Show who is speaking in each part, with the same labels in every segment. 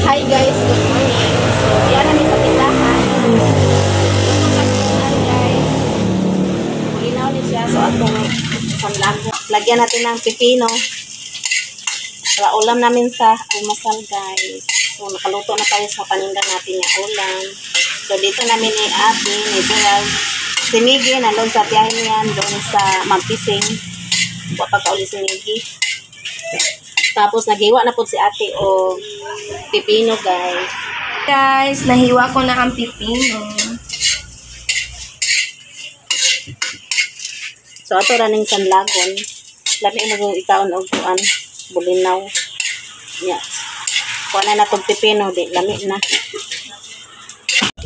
Speaker 1: Hi guys, good morning. So, yan namin sa tindahan. Guys, ulinaw ni siya. So, atong sanlago. Lagyan natin ng pipino. Para ulam namin sa almasal, guys. So, nakaluto na tayo sa paninda natin yung ulam. So, dito namin ni ate, ni Gerald. Si Miggy, nandun sa tiyahin niyan, doon sa Mampising. Pagkauli si Miggy. Tapos, nagiwa na po si ate o pipino, guys.
Speaker 2: Guys, nahiwa ko na ang pipino.
Speaker 1: So, ato raning sanlagon. Lami mo ikaon o kuan, bulinaw. Yes. Kuha na itong pipino, di lami na.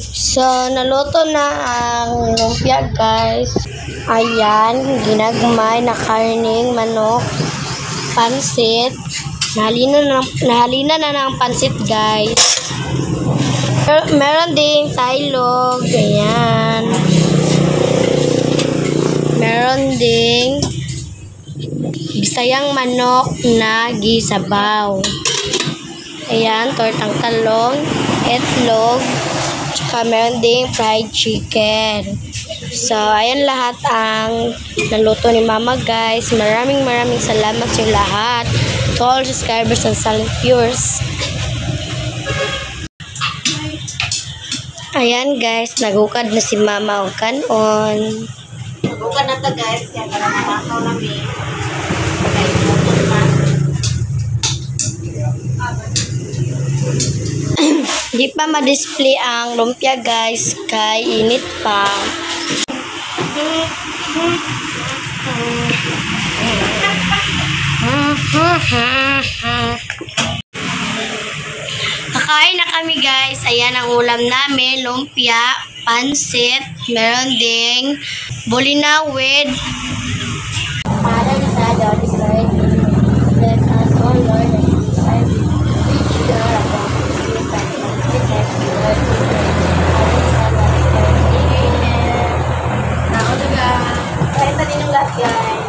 Speaker 2: So, naluto na ang lumpia, guys. Ayan, ginagmay na karning manok, pansit. Nahalina na ng pansit, guys. Meron ding tailog. Ayan. Meron ding bisayang manok na gisabaw. Ayan, tortang talong, etlog, tsaka meron ding fried chicken. So, ayan lahat ang naluto ni Mama, guys. Maraming salamat sa lahat. To all subscribers ng Silent Viewers. Ayan, guys. Nagukad na si Mama o kanon.
Speaker 1: Nagukad na to, guys. Kaya para makakaw namin.
Speaker 2: Di pa ma-display ang lumpia, guys. Kay init pa. Kakain na kami, guys. Ayan ang ulam namin. Lumpia, pansit, meron ding bulinaw with Father, Son, the Holy Spirit. Bless us, O Lord, and bless our future upon the Spirit and goodness, Lord.
Speaker 1: Kahit sa ninyong lahat, guys.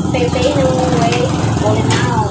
Speaker 1: Pepe no way. Bulinaw.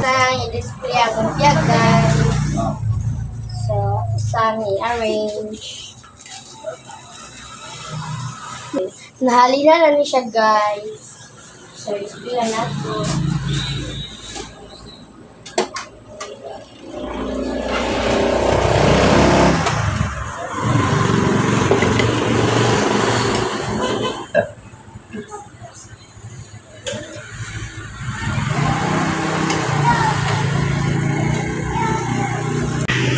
Speaker 2: Sang i-display ang lumpia, guys. So, sang i-arrange. Nahalina na ni siya, guys. So, display na natin.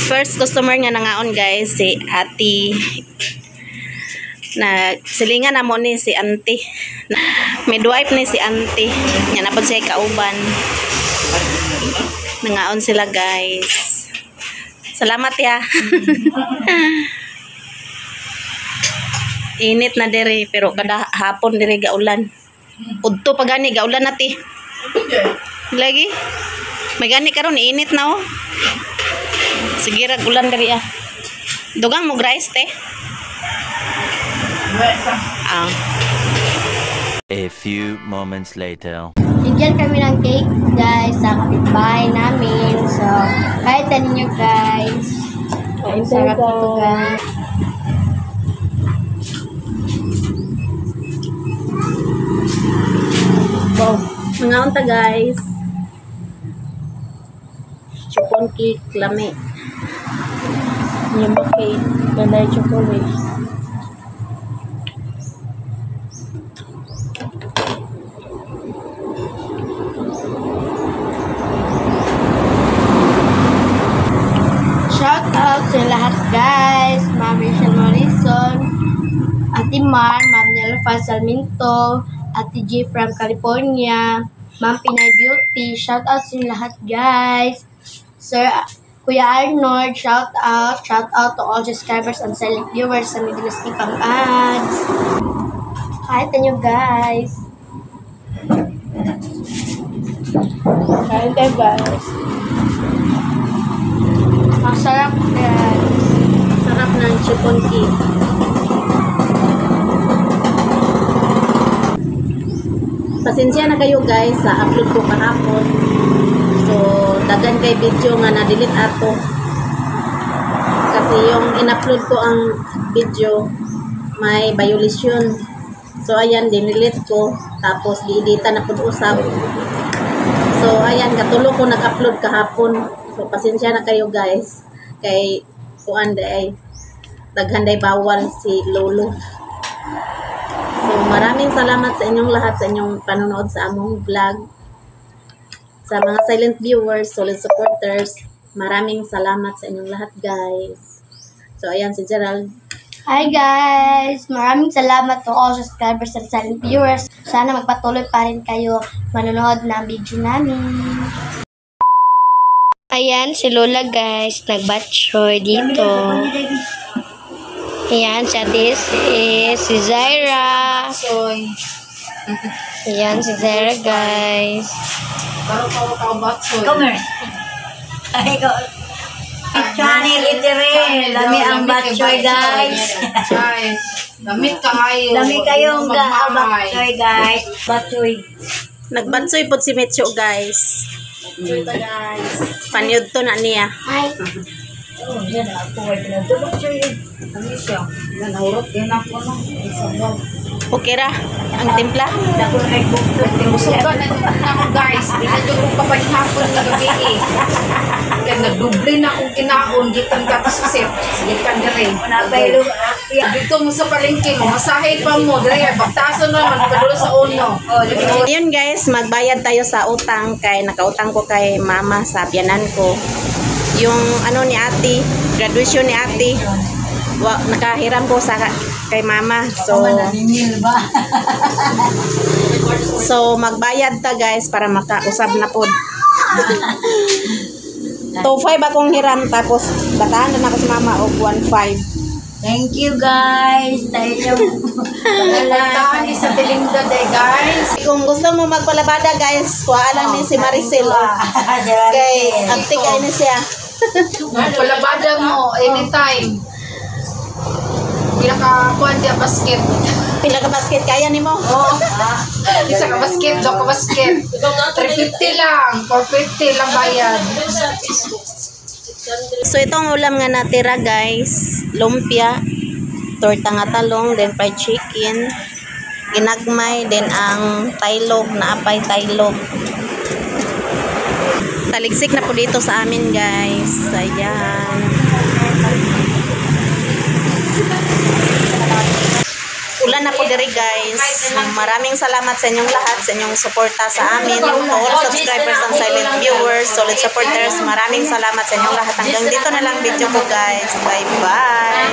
Speaker 1: First customer nga nangaon guys, si Ati. Na silingan na mo ni si Auntie. Midwife ni si Auntie. Nga napod siya kauban. Nangaon sila guys. Salamat ya. Init na diri pero kada hapon diri gaulan. Udto pa gani gaulan nati. Lagi. May gani karon init na oh. Sige ra ulan diri ah. Dugang mo rice te. Ah.
Speaker 3: A few moments later.
Speaker 2: Bigyan kami ng cake, guys, sa kapitbahay namin. So, kahit ninyo, guys. Ang sarap ito, guys.
Speaker 1: Wow. Mga unta guys. Chupon cake, lami. Yung cake, ganda yung chocolate.
Speaker 2: Shout out sa lahat, guys. Ma'am Rachel Morrison, Ate Mar, Ma'am Nelfa Salminto, Ate G from California, Ma'am Pinay Beauty. Shout out sa lahat, guys. Sir Kuya Arnold, shout out to all subscribers and silent viewers sa Middle East Pang Ads. Kahit nyo, guys.
Speaker 1: Kain tayo guys.
Speaker 2: Masarap, guys.
Speaker 1: Sarap ng chupon cake. Pasensya na kayo guys sa upload ko kahapon. So, dagan kay video nga na-delete ato. Kasi yung in-upload ko ang video may violation. So, ayan, dinelete ko. Tapos, di-edita na po usap. So, ayan, katulo ko nag-upload kahapon. So, pasensya na kayo guys. Kay, kuan day, daghan day bawal si Lolo. So, maraming salamat sa inyong lahat sa inyong panonood sa among vlog. Sa mga silent viewers, solid supporters, maraming salamat sa inyong lahat guys. So, ayan si Gerald.
Speaker 2: Hi guys! Maraming salamat to all subscribers and silent viewers. Sana magpatuloy pa rin kayo manonood ng video namin. Ayan, si Lola guys, nag-batchoy dito. Ayan, siya this is si Zaira. Ayan, si Zaira guys.
Speaker 4: Come here. Ay, ko. Channel itere. Lami ang batchoy, guys.
Speaker 5: Damit kayo.
Speaker 4: Lami kayong batchoy, guys. Batchoy.
Speaker 1: Nagbansoy po si Mecho guys.
Speaker 2: Dito guys.
Speaker 1: Panyod to na niya.
Speaker 2: Hi.
Speaker 4: Oh, yan ako ay pinagtulog siya.
Speaker 5: Ano siya? Nahurot din ako no. Isabaw.
Speaker 1: Okay ra ang timpla.
Speaker 4: Ako na kay bukto.
Speaker 5: Timusugan na ako guys. Di na dyan kong kapahihapon ng gabi eh. Kaya nagduble na akong kinaon. Gitan katasasip. Gitan ka rin.
Speaker 4: Napay lupa.
Speaker 5: Dito mo sa palengke mo. Masahe pa mo. Dre, bagtaso naman. Padulo sa uno.
Speaker 1: Ayun guys, magbayad tayo sa utang kay nakautang ko kay mama sa biyanan ko. Yung ano ni ate, graduation ni ate. Nakahiram ko sa kay mama.
Speaker 4: Mananingil ba?
Speaker 1: So magbayad ta guys para makausab na pod. 2.5 akong hiram tapos batahan na ako sa mama og 1.5.
Speaker 4: Thank you guys. Tayo
Speaker 5: Puntahan ni sa Tilinda day guys.
Speaker 1: Kung gusto mo magpalabada guys, kuha lang ni si Maricel. Kay akti kay ni siya.
Speaker 5: Palabada mo anytime. Pinaka-kuhan diya basket.
Speaker 1: Pila ka basket kaya nimo?
Speaker 5: Oo. Isa ka basket, do ka basket. 350 lang. 450 lang bayad.
Speaker 1: So itong ulam nga natira guys, lumpia, torta nga talong, then fried chicken, ginagmay, then ang tailog, naapay tailog. Taligsik na po dito sa amin guys. Ayan. Ulan na po diri guys. Maraming salamat sa inyong lahat, sa inyong suporta sa amin. To all subscribers and silent viewers, solid supporters, maraming salamat sa inyong lahat. Hanggang dito na lang video ko guys. Bye bye.